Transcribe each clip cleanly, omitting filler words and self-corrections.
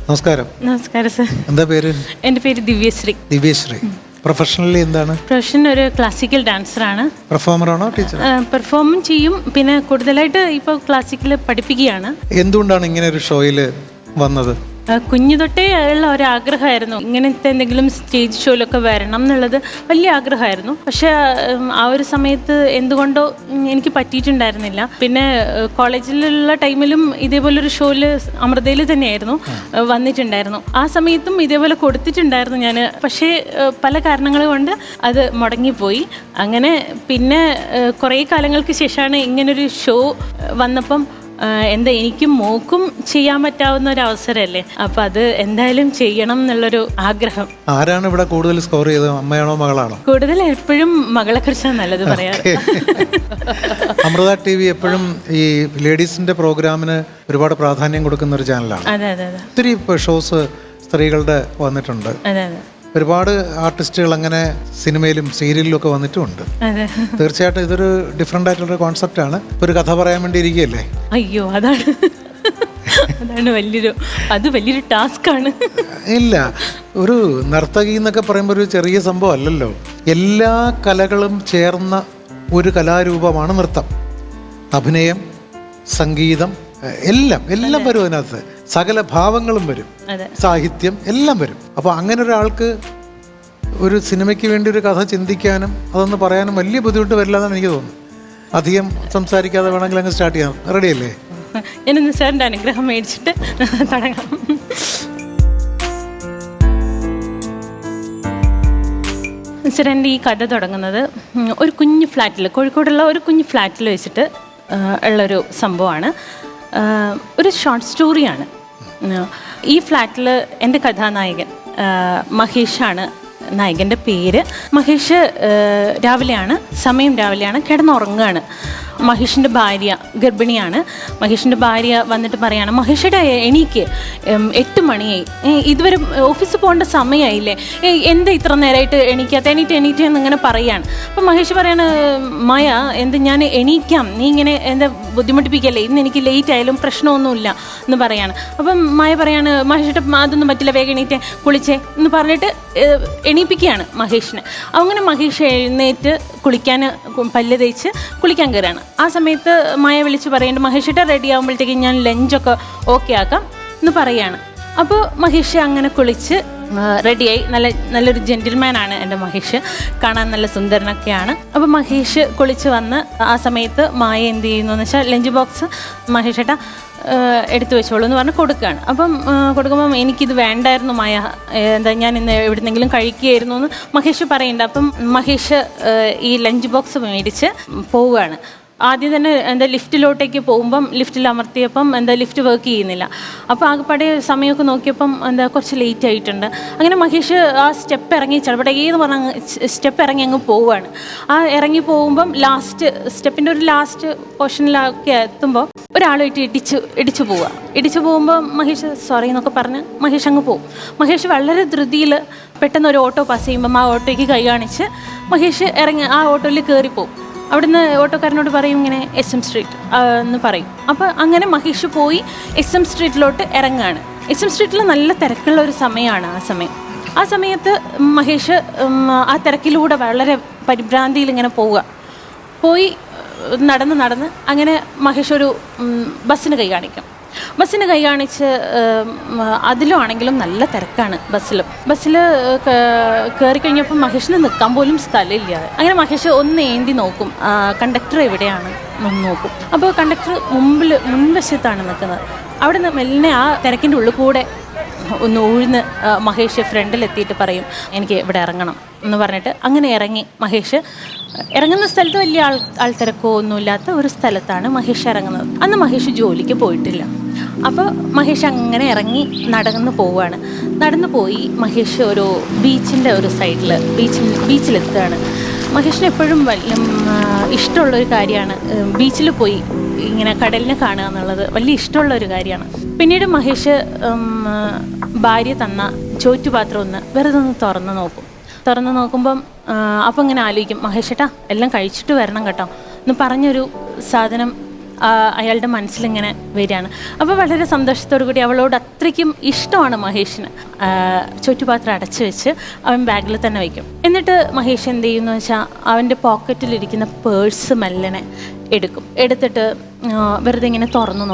നമസ്കാരം. നമസ്കാരം സർ. എന്താ പേര്? എൻ്റെ പേര് ദിവ്യശ്രീ. ദിവ്യശ്രീ. പ്രൊഫഷണലി എന്താണ്? പ്രൊഫഷൻ ഒരു ക്ലാസിക്കൽ ഡാൻസറാണ്. പെർഫോമറാണോ ടീച്ചർ? പെർഫോമും ചെയ്യും, പിന്നെ കൂടുതലായിട്ട് ഇപ്പോൾ ക്ലാസിക്കൽ പഠിപ്പിക്കുകയാണ്. എന്തുകൊണ്ടാണ് ഇങ്ങനെ ഒരു ഷോയിൽ വന്നത്? കുഞ്ഞു തൊട്ടേ ഉള്ള ഒരാഗ്രഹമായിരുന്നു ഇങ്ങനത്തെ എന്തെങ്കിലും സ്റ്റേജ് ഷോയിലൊക്കെ വരണം എന്നുള്ളത്. വലിയ ആഗ്രഹമായിരുന്നു. പക്ഷേ ആ ഒരു സമയത്ത് എന്തുകൊണ്ടോ എനിക്ക് പറ്റിയിട്ടുണ്ടായിരുന്നില്ല. പിന്നെ കോളേജിലുള്ള ടൈമിലും ഇതേപോലൊരു ഷോയിൽ അമൃതയിൽ തന്നെയായിരുന്നു വന്നിട്ടുണ്ടായിരുന്നു. ആ സമയത്തും ഇതേപോലെ കൊടുത്തിട്ടുണ്ടായിരുന്നു ഞാൻ. പക്ഷേ പല കാരണങ്ങൾ കൊണ്ട് അത് മുടങ്ങിപ്പോയി. അങ്ങനെ പിന്നെ കുറേ കാലങ്ങൾക്ക് ശേഷമാണ് ഇങ്ങനൊരു ഷോ വന്നപ്പം എന്താ എനിക്കും മോക്കും ചെയ്യാൻ പറ്റാവുന്ന ഒരു അവസരമല്ലേ, അപ്പം അത് എന്തായാലും ചെയ്യണം എന്നുള്ളൊരു ആഗ്രഹം. ആരാണ് ഇവിടെ കൂടുതൽ സ്കോർ ചെയ്തത്, അമ്മയാണോ മകളാണോ? കൂടുതൽ എപ്പോഴും മകളെ കുറിച്ചാണ് നല്ലത് പറയാറ്. അമൃത ടി വി എപ്പോഴും ഈ ലേഡീസിന്റെ പ്രോഗ്രാമിന് ഒരുപാട് പ്രാധാന്യം കൊടുക്കുന്ന ഒരു ചാനലാണ്. അതെ അതെ അതെ. ഒത്തിരി ഷോസ് സ്ത്രീകളുടെ വന്നിട്ടുണ്ട്. അതെ അതെ. ഒരുപാട് ആർട്ടിസ്റ്റുകൾ അങ്ങനെ സിനിമയിലും സീരിയലിലും ഒക്കെ വന്നിട്ടുമുണ്ട്. തീർച്ചയായിട്ടും ഇതൊരു ഡിഫറെൻ്റ് ആയിട്ടുള്ള കോൺസെപ്റ്റാണ്. ഒരു കഥ പറയാൻ വേണ്ടി ഇരിക്കുകയല്ലേ? അയ്യോ, അതാണ് വലിയൊരു ടാസ്ക്കാണ്. ഇല്ല, ഒരു നർത്തകി എന്നൊക്കെ പറയുമ്പോൾ ഒരു ചെറിയ സംഭവം അല്ലല്ലോ. എല്ലാ കലകളും ചേർന്ന ഒരു കലാരൂപമാണ് നൃത്തം. അഭിനയം, സംഗീതം, എല്ലാം വരും അതിനകത്ത്. സകല ഭാവങ്ങളും വരും, സാഹിത്യം എല്ലാം വരും. അപ്പോൾ അങ്ങനെ ഒരാൾക്ക് ഒരു സിനിമയ്ക്ക് വേണ്ടി ഒരു കഥ ചിന്തിക്കാനും അതൊന്ന് പറയാനും വലിയ ബുദ്ധിമുട്ട് വരില്ല എന്നാണ് എനിക്ക് തോന്നുന്നത്. അധികം സംസാരിക്കാതെ വേണമെങ്കിൽ അങ്ങ് സ്റ്റാർട്ട് ചെയ്യാം. റെഡിയല്ലേ? ഞാനിന്ന് സാറിൻ്റെ അനുഗ്രഹം മേടിച്ചിട്ട് തുടങ്ങാം. സാർ, എൻ്റെ ഈ കഥ തുടങ്ങുന്നത് ഒരു കുഞ്ഞു ഫ്ലാറ്റിൽ, കോഴിക്കോടുള്ള ഒരു കുഞ്ഞു ഫ്ലാറ്റിൽ വെച്ചിട്ട് ഉള്ളൊരു സംഭവമാണ്. ഒരു ഷോർട്ട് സ്റ്റോറിയാണ്. ഈ ഫ്ലാറ്റിൽ എൻ്റെ കഥാനായകൻ മഹേഷാണ് നായകൻ്റെ പേര്. മഹേഷ് സമയം രാവിലെയാണ്, കിടന്നുറങ്ങുകയാണ്. മഹേഷിൻ്റെ ഭാര്യ ഗർഭിണിയാണ്. മഹേഷിൻ്റെ ഭാര്യ വന്നിട്ട് പറയാണ്, മഹേഷയുടെ എണീക്ക്, 8 മണിയായി, ഇതുവരെ ഓഫീസിൽ പോകേണ്ട സമയമായില്ലേ, എന്താ ഇത്ര നേരമായിട്ട് എണീറ്റ് എന്നിങ്ങനെ പറയാണ്. അപ്പം മഹേഷ് പറയാണ്, മായ ഞാൻ എണീക്കാം, നീ ഇങ്ങനെ എന്താ ബുദ്ധിമുട്ടിപ്പിക്കല്ലേ, ഇന്ന് എനിക്ക് ലേറ്റ് ആയാലും പ്രശ്നമൊന്നുമില്ല എന്ന് പറയാണ്. അപ്പം മായ പറയാണ്, മഹേഷിൻ്റെ അതൊന്നും പറ്റില്ല, വേഗം എണീറ്റേ, കുളിച്ചേ എന്ന് പറഞ്ഞിട്ട് എണീപ്പിക്കുകയാണ് മഹേഷിനെ. അങ്ങനെ മഹേഷ് എഴുന്നേറ്റ് പല്ല് തേച്ച് കുളിക്കാൻ കയറുകയാണ്. ആ സമയത്ത് മായ വിളിച്ച് പറയുന്നുണ്ട്, മഹേഷിട്ട് റെഡി ആകുമ്പോഴത്തേക്കും ഞാൻ ലഞ്ചൊക്കെ ഓക്കെ ആക്കാം എന്ന് പറയുകയാണ്. അപ്പോൾ മഹേഷ് അങ്ങനെ കുളിച്ച് റെഡിയായി. നല്ലൊരു ജെൻറ്റിൽമാനാണ് എൻ്റെ മഹേഷ്, കാണാൻ നല്ല സുന്ദരനൊക്കെയാണ്. അപ്പോൾ മഹേഷ് കുളിച്ച് വന്ന് ആ സമയത്ത് മായ എന്ത് ചെയ്യുന്നു എന്ന് വെച്ചാൽ ലഞ്ച് ബോക്സ് മഹേഷേട്ട എടുത്തു വെച്ചോളൂ എന്ന് പറഞ്ഞ് കൊടുക്കുകയാണ്. അപ്പം കൊടുക്കുമ്പം എനിക്കിത് വേണ്ടായിരുന്നു മായ, ഞാൻ ഇന്ന് എവിടുന്നെങ്കിലും കഴിക്കുകയായിരുന്നു എന്ന് മഹേഷ് പറയുന്നുണ്ട്. അപ്പം മഹേഷ് ഈ ലഞ്ച് ബോക്സ് മേടിച്ച് പോവുകയാണ്. ആദ്യം തന്നെ ലിഫ്റ്റിലോട്ടേക്ക് പോകുമ്പം ലിഫ്റ്റിൽ അമർത്തിയപ്പം ലിഫ്റ്റ് വർക്ക് ചെയ്യുന്നില്ല. അപ്പോൾ ആകെപ്പാടെ സമയമൊക്കെ നോക്കിയപ്പം കുറച്ച് ലേറ്റ് ആയിട്ടുണ്ട്. അങ്ങനെ മഹേഷ് ആ സ്റ്റെപ്പ് ഇറങ്ങി ചടപടേന്ന് പറഞ്ഞ സ്റ്റെപ്പ് ഇറങ്ങി അങ്ങ് പോവുകയാണ്. ആ ഇറങ്ങി പോകുമ്പം സ്റ്റെപ്പിൻ്റെ ഒരു ലാസ്റ്റ് പോർഷനിലൊക്കെ എത്തുമ്പോൾ ഒരാളായിട്ട് ഇടിച്ചു പോവുക. ഇടിച്ചു പോകുമ്പോൾ മഹേഷ് സോറി എന്നൊക്കെ പറഞ്ഞ് മഹേഷ് അങ്ങ് പോകും. മഹേഷ് വളരെ ധൃതിയിൽ പെട്ടെന്ന് ഒരു ഓട്ടോ പാസ് ചെയ്യുമ്പം ആ ഓട്ടോയ്ക്ക് കൈ കാണിച്ച് മഹേഷ് ഇറങ്ങി ആ ഓട്ടോയിൽ കയറിപ്പോവും. അവിടുന്ന് ഓട്ടോക്കാരനോട് പറയും ഇങ്ങനെ SM സ്ട്രീറ്റ് എന്ന് പറയും. അപ്പോൾ അങ്ങനെ മഹേഷ് പോയി SM സ്ട്രീറ്റിലോട്ട് ഇറങ്ങുകയാണ്. SM സ്ട്രീറ്റിൽ നല്ല തിരക്കുള്ള ഒരു സമയമാണ് ആ സമയത്ത് മഹേഷ് ആ തിരക്കിലൂടെ വളരെ പരിഭ്രാന്തിയിൽ ഇങ്ങനെ പോയി നടന്ന് അങ്ങനെ മഹേഷ് ഒരു ബസ്സിന് കൈ കാണിക്കും. ബസ്സിന് കൈ കാണിച്ച് അതിലും ആണെങ്കിലും നല്ല തിരക്കാണ്. ബസ്സിൽ കയറി കഴിഞ്ഞപ്പോൾ മഹേഷിന് നിൽക്കാൻ പോലും സ്ഥലമില്ല. അങ്ങനെ മഹേഷ് ഒന്ന് ഏന്തി നോക്കും, കണ്ടക്ടർ എവിടെയാണ് എന്ന് നോക്കും. അപ്പോൾ കണ്ടക്ടർ മുൻവശത്താണ് നിൽക്കുന്നത്. അവിടെ നിന്ന് മെല്ലെ ആ തിരക്കിൻ്റെ ഉള്ളിൽ കൂടെ ഒന്ന് ഊഴ്ന്ന് മഹേഷ് ഫ്രണ്ടിലെത്തിയിട്ട് പറയും, എനിക്ക് ഇവിടെ ഇറങ്ങണം എന്ന് പറഞ്ഞിട്ട് അങ്ങനെ ഇറങ്ങി. മഹേഷ് ഇറങ്ങുന്ന സ്ഥലത്ത് വലിയ ആൾത്തിരക്കോ ഒന്നുമില്ലാത്ത ഒരു സ്ഥലത്താണ് മഹേഷ് ഇറങ്ങുന്നത്. അന്ന് മഹേഷ് ജോലിക്ക് പോയിട്ടില്ല. അപ്പോൾ മഹേഷ് അങ്ങനെ ഇറങ്ങി നടന്നു പോയി മഹേഷ് ഒരു ബീച്ചിൻ്റെ ഒരു സൈഡിൽ ബീച്ചിലെത്തുകയാണ്. മഹേഷിന് എപ്പോഴും ഇഷ്ടമുള്ളൊരു കാര്യമാണ് ബീച്ചിൽ പോയി ഇങ്ങനെ കടലിനെ കാണുക എന്നുള്ളത്. വലിയ ഇഷ്ടമുള്ള ഒരു കാര്യമാണ്. പിന്നീട് മഹേഷ് ഭാര്യ തന്ന ചോറ്റുപാത്രം ഒന്ന് വെറുതെ ഒന്ന് തുറന്ന് നോക്കുമ്പം അപ്പം ഇങ്ങനെ ആലോചിക്കും, മഹേഷേട്ടാ എല്ലാം കഴിച്ചിട്ട് വരണം കേട്ടോ എന്ന് പറഞ്ഞൊരു സാധനം അയാളുടെ മനസ്സിലിങ്ങനെ വരികയാണ്. അപ്പോൾ വളരെ സന്തോഷത്തോടു കൂടി അവളോട് അത്രയ്ക്കും ഇഷ്ടമാണ് മഹേഷിന്. ചുറ്റുപാത്രം അടച്ചു വെച്ച് അവൻ ബാഗിൽ തന്നെ വയ്ക്കും. എന്നിട്ട് മഹേഷ് എന്ത് ചെയ്യുമെന്ന് വെച്ചാൽ അവൻ്റെ പോക്കറ്റിലിരിക്കുന്ന പേഴ്സ് മെല്ലനെ എടുത്തിട്ട് വെറുതെ ഇങ്ങനെ തുറന്നു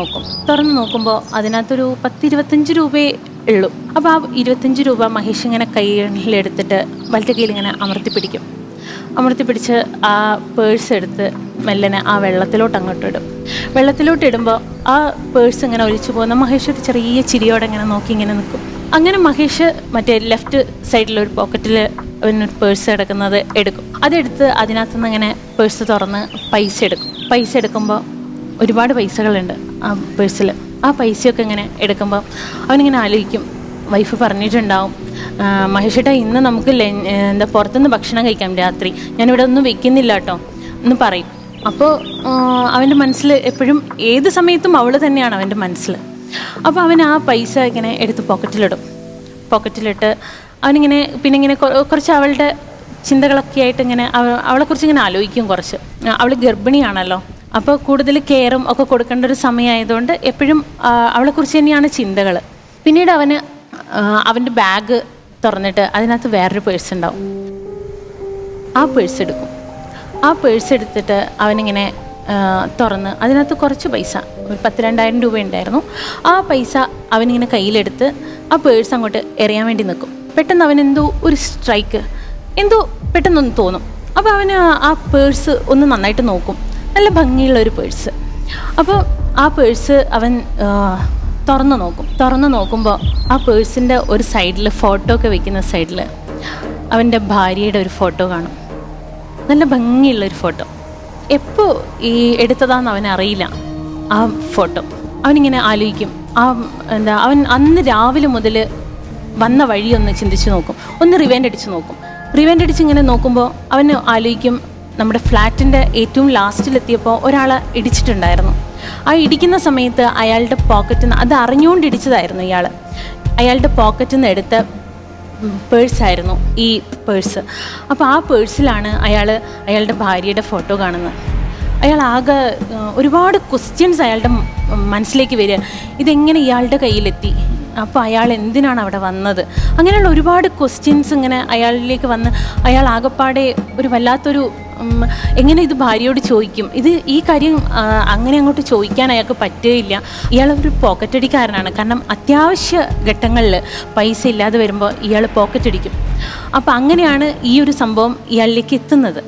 നോക്കുമ്പോൾ അതിനകത്തൊരു 10-25 രൂപയേ ഉള്ളൂ. അപ്പോൾ ആ 25 രൂപ മഹേഷ് ഇങ്ങനെ കയ്യിലെടുത്തിട്ട് വലത്തെ കയ്യിൽ ഇങ്ങനെ അമർത്തി പിടിച്ച് ആ പേഴ്സ് എടുത്ത് മെല്ലനെ ആ വെള്ളത്തിലോട്ട് അങ്ങോട്ട് ഇടും. വെള്ളത്തിലോട്ട് ആ പേഴ്സ് ഇങ്ങനെ ഒലിച്ചു പോകുന്ന മഹേഷ് ഒരു ചെറിയ ചിരിയോടെ ഇങ്ങനെ നോക്കി ഇങ്ങനെ നിൽക്കും. അങ്ങനെ മഹേഷ് മറ്റേ ലെഫ്റ്റ് സൈഡിലൊരു പോക്കറ്റിൽ ഒരു പേഴ്സ് കിടക്കുന്നത് എടുക്കും. അതെടുത്ത് അതിനകത്തുനിന്ന് ഇങ്ങനെ പേഴ്സ് തുറന്ന് പൈസ എടുക്കുമ്പോൾ ഒരുപാട് പൈസകളുണ്ട് ആ പേഴ്സിൽ. ആ പൈസയൊക്കെ ഇങ്ങനെ എടുക്കുമ്പോൾ അവനിങ്ങനെ ആലോചിക്കും, വൈഫ് പറഞ്ഞിട്ടുണ്ടാവും, മഹേഷേട്ടാ ഇന്ന് നമുക്ക് പുറത്തുനിന്ന് ഭക്ഷണം കഴിക്കാം രാത്രി, ഞാനിവിടെ ഒന്നും വെക്കുന്നില്ല കേട്ടോ എന്ന് പറയും. അപ്പോൾ അവൻ്റെ മനസ്സിൽ എപ്പോഴും ഏത് സമയത്തും അവൾ തന്നെയാണ് അവൻ്റെ മനസ്സിൽ. അപ്പോൾ അവൻ ആ പൈസ ഇങ്ങനെ എടുത്ത് പോക്കറ്റിലിട്ട് അവനിങ്ങനെ പിന്നെ ഇങ്ങനെ കുറച്ച് അവളുടെ ചിന്തകളൊക്കെ ആയിട്ട് ഇങ്ങനെ അവളെക്കുറിച്ച് ഇങ്ങനെ ആലോചിക്കും. കുറച്ച് അവൾ ഗർഭിണിയാണല്ലോ, അപ്പോൾ കൂടുതൽ കെയറും ഒക്കെ കൊടുക്കേണ്ട ഒരു സമയമായതുകൊണ്ട് എപ്പോഴും അവളെക്കുറിച്ച് തന്നെയാണ് ചിന്തകൾ. പിന്നീട് അവൻ്റെ ബാഗ് തുറന്നിട്ട് അതിനകത്ത് വേറൊരു പേഴ്സ് ഉണ്ടാവും. ആ പേഴ്സ് എടുത്തിട്ട് അവനിങ്ങനെ തുറന്ന് അതിനകത്ത് കുറച്ച് പൈസ, ഒരു 10,000-2,000 രൂപ ഉണ്ടായിരുന്നു. ആ പൈസ അവനിങ്ങനെ കയ്യിലെടുത്ത് ആ പേഴ്സ് അങ്ങോട്ട് എറിയാൻ വേണ്ടി നിൽക്കും. പെട്ടെന്ന് അവനെന്തോ ഒരു സ്ട്രൈക്ക് പെട്ടെന്നൊന്ന് തോന്നും. അപ്പോൾ അവന് ആ പേഴ്സ് ഒന്ന് നന്നായിട്ട് നോക്കും. നല്ല ഭംഗിയുള്ളൊരു പേഴ്സ്. അപ്പോൾ ആ പേഴ്സ് അവൻ തുറന്ന് നോക്കുമ്പോൾ ആ പേഴ്സിൻ്റെ ഒരു സൈഡിൽ ഫോട്ടോ ഒക്കെ വെക്കുന്ന സൈഡിൽ അവൻ്റെ ഭാര്യയുടെ ഒരു ഫോട്ടോ കാണും. നല്ല ഭംഗിയുള്ളൊരു ഫോട്ടോ. എപ്പോൾ ഈ എടുത്തതാണെന്ന് അവനറിയില്ല ആ ഫോട്ടോ. അവനിങ്ങനെ ആലോചിക്കും, അവൻ അന്ന് രാവിലെ മുതൽ വന്ന വഴിയൊന്ന് ചിന്തിച്ച് നോക്കും, ഒന്ന് റിവൈൻഡ് അടിച്ച് ഇങ്ങനെ നോക്കുമ്പോൾ അവന് ആലോചിക്കും, നമ്മുടെ ഫ്ലാറ്റിൻ്റെ ഏറ്റവും ലാസ്റ്റിലെത്തിയപ്പോൾ ഒരാളെ ഇടിച്ചിട്ടുണ്ടായിരുന്നു. ആ ഇടിക്കുന്ന സമയത്ത് അയാളുടെ പോക്കറ്റിൽ നിന്ന്, അത് അറിഞ്ഞുകൊണ്ട് ഇടിച്ചതായിരുന്നു അയാളുടെ പോക്കറ്റിൽ നിന്ന് എടുത്ത പേഴ്സായിരുന്നു ഈ പേഴ്സ്. അപ്പോൾ ആ പേഴ്സിലാണ് അയാളുടെ ഭാര്യയുടെ ഫോട്ടോ കാണുന്നത്. ആകെ ഒരുപാട് ക്വസ്റ്റ്യൻസ് അയാളുടെ മനസ്സിലേക്ക് വരിക. ഇതെങ്ങനെ ഇയാളുടെ കയ്യിലെത്തി, അപ്പോൾ അയാൾ എന്തിനാണ് അവിടെ വന്നത്, അങ്ങനെയുള്ള ഒരുപാട് ക്വസ്റ്റ്യൻസ് ഇങ്ങനെ അയാളിലേക്ക് വന്ന് അയാൾ ആകെപ്പാടെ ഒരു വല്ലാത്തൊരു എങ്ങനെ ഇത് ഭാര്യയോട് ചോദിക്കും, ഈ കാര്യം അങ്ങനെ അങ്ങോട്ട് ചോദിക്കാൻ അയാൾക്ക് പറ്റുകയില്ല. ഇയാളൊരു പോക്കറ്റടിക്കാരനാണ്. കാരണം അത്യാവശ്യ ഘട്ടങ്ങളിൽ പൈസ ഇല്ലാതെ വരുമ്പോൾ ഇയാൾ പോക്കറ്റടിക്കും. അപ്പോൾ അങ്ങനെയാണ് ഈ ഒരു സംഭവം ഇയാളിലേക്ക് എത്തുന്നത്.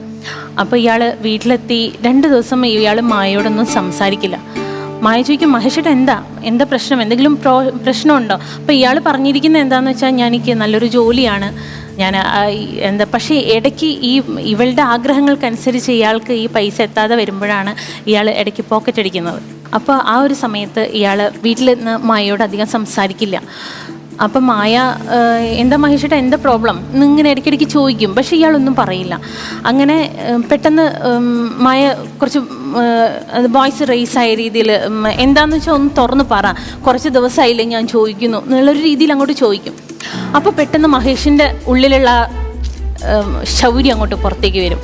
അപ്പോൾ ഇയാൾ വീട്ടിലെത്തി 2 ദിവസം ഇയാൾ മായയോടൊന്നും സംസാരിക്കില്ല. മായ ചോദിക്കും, മഹേഷേട്ടാ എന്താ പ്രശ്നം, എന്തെങ്കിലും പ്രശ്നമുണ്ടോ? അപ്പോൾ ഇയാൾ പറഞ്ഞിരിക്കുന്നത് എന്താണെന്ന് വെച്ചാൽ, എനിക്ക് നല്ലൊരു ജോലിയാണ്, ഞാൻ പക്ഷേ ഇടയ്ക്ക് ഇവളുടെ ആഗ്രഹങ്ങൾക്കനുസരിച്ച് ഇയാൾക്ക് ഈ പൈസ എത്താതെ വരുമ്പോഴാണ് ഇയാൾ ഇടയ്ക്ക് പോക്കറ്റ് അടിക്കുന്നത്. അപ്പോൾ ആ ഒരു സമയത്ത് ഇയാൾ വീട്ടിൽ നിന്ന് മായയോട് അധികം സംസാരിക്കില്ല. അപ്പം മായ, എന്താ മഹേഷേട്ടാ എന്താ പ്രോബ്ലം എന്നിങ്ങനെ ഇടയ്ക്കിടയ്ക്ക് ചോദിക്കും. പക്ഷേ ഇയാളൊന്നും പറയില്ല. അങ്ങനെ പെട്ടെന്ന് മായ കുറച്ച് വോയിസ് റേസ് ആയ രീതിയിൽ, എന്താണെന്ന് വെച്ചാൽ ഒന്ന് തുറന്ന് പറ, കുറച്ച് ദിവസമായില്ലേ ഞാൻ ചോദിക്കുന്നു എന്നുള്ളൊരു രീതിയിൽ അങ്ങോട്ട് ചോദിക്കും. അപ്പോൾ പെട്ടെന്ന് മഹേഷിൻ്റെ ഉള്ളിലുള്ള ശൗര്യം അങ്ങോട്ട് പുറത്തേക്ക് വരും.